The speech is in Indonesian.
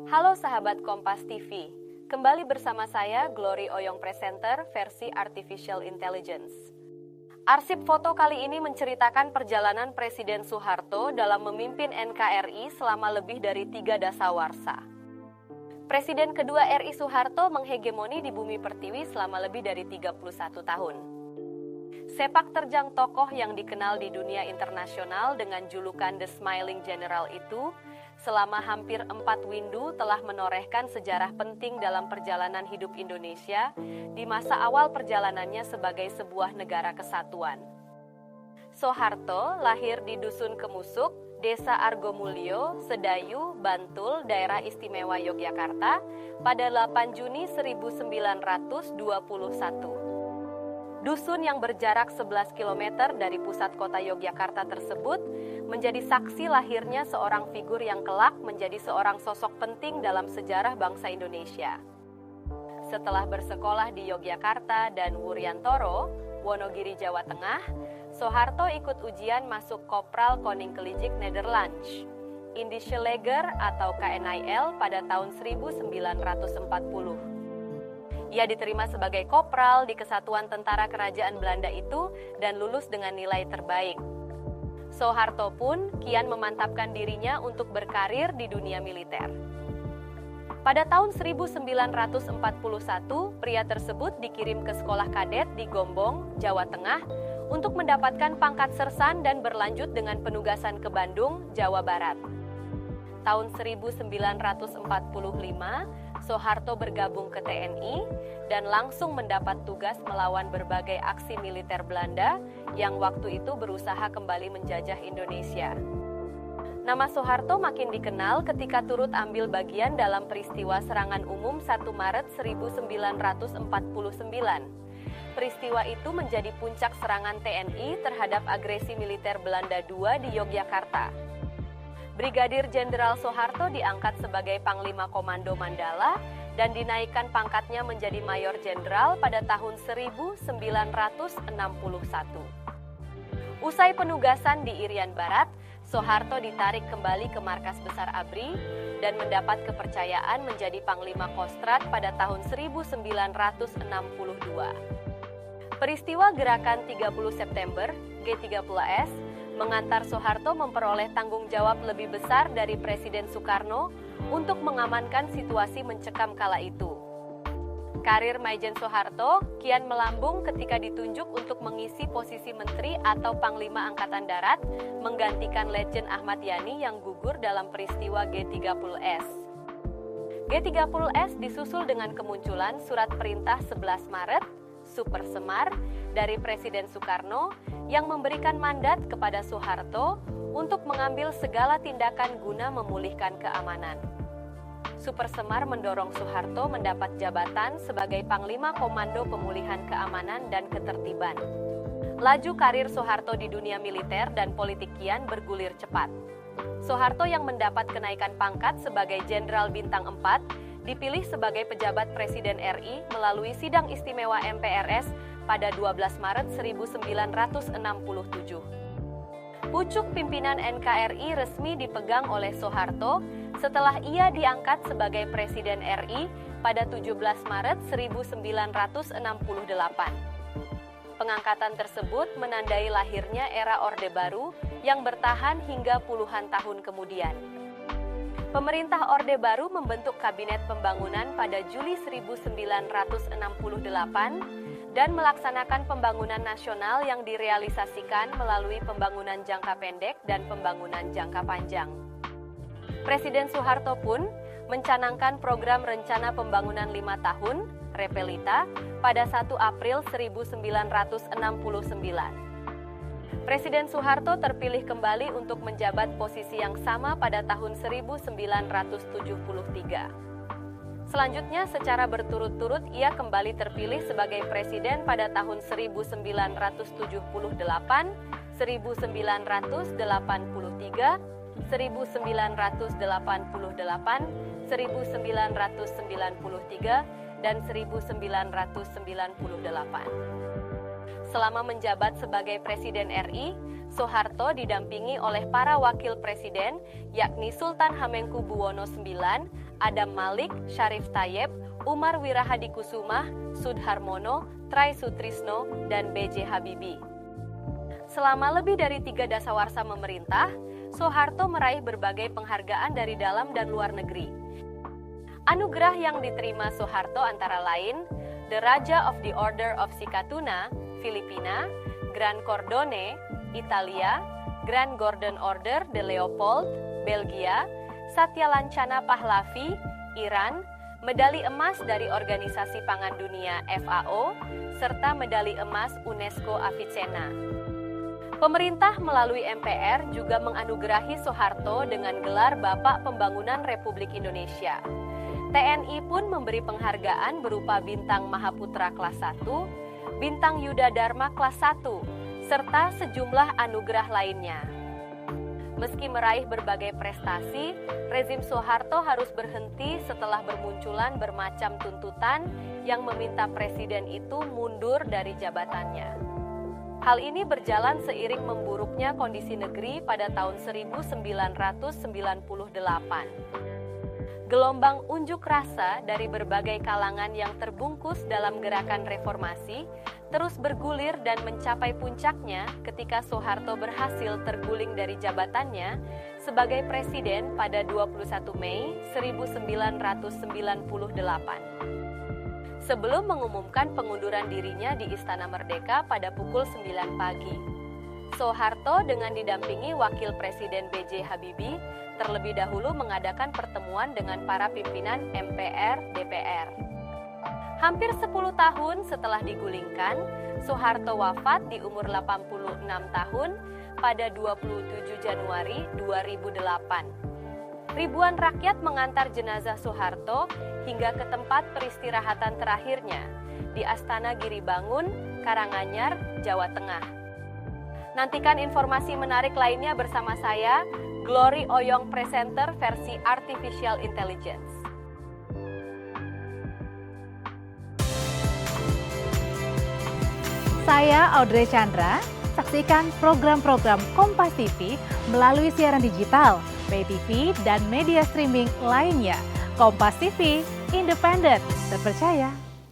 Halo sahabat Kompas TV, kembali bersama saya Glory Oyong Presenter versi Artificial Intelligence. Arsip foto kali ini menceritakan perjalanan Presiden Soeharto dalam memimpin NKRI selama lebih dari 3 dasawarsa. Presiden kedua RI Soeharto menghegemoni di bumi pertiwi selama lebih dari 31 tahun. Sepak terjang tokoh yang dikenal di dunia internasional dengan julukan The Smiling General itu, selama hampir 4 windu telah menorehkan sejarah penting dalam perjalanan hidup Indonesia di masa awal perjalanannya sebagai sebuah negara kesatuan. Soeharto lahir di Dusun Kemusuk, Desa Argomulyo, Sedayu, Bantul, Daerah Istimewa Yogyakarta pada 8 Juni 1921. Dusun yang berjarak 11 km dari pusat kota Yogyakarta tersebut menjadi saksi lahirnya seorang figur yang kelak menjadi seorang sosok penting dalam sejarah bangsa Indonesia. Setelah bersekolah di Yogyakarta dan Wuryantoro, Wonogiri, Jawa Tengah, Soeharto ikut ujian masuk Kopral Koninklijke Nederlands, Indische Leger atau KNIL pada tahun 1940. Ia diterima sebagai kopral di Kesatuan Tentara Kerajaan Belanda itu dan lulus dengan nilai terbaik. Soeharto pun kian memantapkan dirinya untuk berkarir di dunia militer. Pada tahun 1941, pria tersebut dikirim ke sekolah kadet di Gombong, Jawa Tengah, untuk mendapatkan pangkat sersan dan berlanjut dengan penugasan ke Bandung, Jawa Barat. Tahun 1945, Soeharto bergabung ke TNI dan langsung mendapat tugas melawan berbagai aksi militer Belanda yang waktu itu berusaha kembali menjajah Indonesia. Nama Soeharto makin dikenal ketika turut ambil bagian dalam peristiwa serangan umum 1 Maret 1949. Peristiwa itu menjadi puncak serangan TNI terhadap agresi militer Belanda II di Yogyakarta. Brigadir Jenderal Soeharto diangkat sebagai Panglima Komando Mandala dan dinaikkan pangkatnya menjadi Mayor Jenderal pada tahun 1961. Usai penugasan di Irian Barat, Soeharto ditarik kembali ke Markas Besar ABRI dan mendapat kepercayaan menjadi Panglima Kostrat pada tahun 1962. Peristiwa Gerakan 30 September, G30S, mengantar Soeharto memperoleh tanggung jawab lebih besar dari Presiden Soekarno untuk mengamankan situasi mencekam kala itu. Karir Maijen Soeharto kian melambung ketika ditunjuk untuk mengisi posisi Menteri atau Panglima Angkatan Darat, menggantikan Letjen Ahmad Yani yang gugur dalam peristiwa G30S. G30S disusul dengan kemunculan Surat Perintah 11 Maret, Super Semar, dari Presiden Soekarno yang memberikan mandat kepada Soeharto untuk mengambil segala tindakan guna memulihkan keamanan. Super Semar mendorong Soeharto mendapat jabatan sebagai Panglima Komando Pemulihan Keamanan dan Ketertiban. Laju karir Soeharto di dunia militer dan politik kian bergulir cepat. Soeharto yang mendapat kenaikan pangkat sebagai Jenderal Bintang 4 dipilih sebagai pejabat Presiden RI melalui Sidang Istimewa MPRS pada 12 Maret 1967. Pucuk pimpinan NKRI resmi dipegang oleh Soeharto setelah ia diangkat sebagai Presiden RI pada 17 Maret 1968. Pengangkatan tersebut menandai lahirnya era Orde Baru yang bertahan hingga puluhan tahun kemudian. Pemerintah Orde Baru membentuk Kabinet Pembangunan pada Juli 1968 dan melaksanakan pembangunan nasional yang direalisasikan melalui pembangunan jangka pendek dan pembangunan jangka panjang. Presiden Soeharto pun mencanangkan program Rencana Pembangunan 5 Tahun, Repelita, pada 1 April 1969. Presiden Soeharto terpilih kembali untuk menjabat posisi yang sama pada tahun 1973. Selanjutnya, secara berturut-turut ia kembali terpilih sebagai presiden pada tahun 1978, 1983, 1988, 1993, dan 1998. Selama menjabat sebagai Presiden RI, Soeharto didampingi oleh para wakil presiden, yakni Sultan Hamengkubuwono IX, Adam Malik, Syarif Tayyip, Umar Wirahadikusumah, Sudharmono, Try Sutrisno, dan B.J. Habibie. Selama lebih dari 3 dasawarsa memerintah, Soeharto meraih berbagai penghargaan dari dalam dan luar negeri. Anugerah yang diterima Soeharto antara lain The Raja of the Order of Sikatuna, Filipina, Grand Cordone, Italia, Grand Gordon Order de Leopold, Belgia, Satya Lancana Pahlavi, Iran, medali emas dari Organisasi Pangan Dunia FAO, serta medali emas UNESCO Avicenna. Pemerintah melalui MPR juga menganugerahi Soeharto dengan gelar Bapak Pembangunan Republik Indonesia. TNI pun memberi penghargaan berupa Bintang Mahaputra kelas 1, Bintang Yuda Dharma kelas 1, serta sejumlah anugerah lainnya. Meski meraih berbagai prestasi, rezim Soeharto harus berhenti setelah bermunculan bermacam tuntutan yang meminta presiden itu mundur dari jabatannya. Hal ini berjalan seiring memburuknya kondisi negeri pada tahun 1998. Gelombang unjuk rasa dari berbagai kalangan yang terbungkus dalam gerakan reformasi terus bergulir dan mencapai puncaknya ketika Soeharto berhasil terguling dari jabatannya sebagai presiden pada 21 Mei 1998. Sebelum mengumumkan pengunduran dirinya di Istana Merdeka pada pukul 9 pagi. Soeharto dengan didampingi Wakil Presiden B.J. Habibie terlebih dahulu mengadakan pertemuan dengan para pimpinan MPR, DPR. Hampir 10 tahun setelah digulingkan, Soeharto wafat di umur 86 tahun pada 27 Januari 2008. Ribuan rakyat mengantar jenazah Soeharto hingga ke tempat peristirahatan terakhirnya di Astana Giribangun, Karanganyar, Jawa Tengah. Nantikan informasi menarik lainnya bersama saya, Glory Oyong Presenter versi Artificial Intelligence. Saya Audrey Chandra, saksikan program-program Kompas TV melalui siaran digital, pay TV, dan media streaming lainnya. Kompas TV, independen, terpercaya.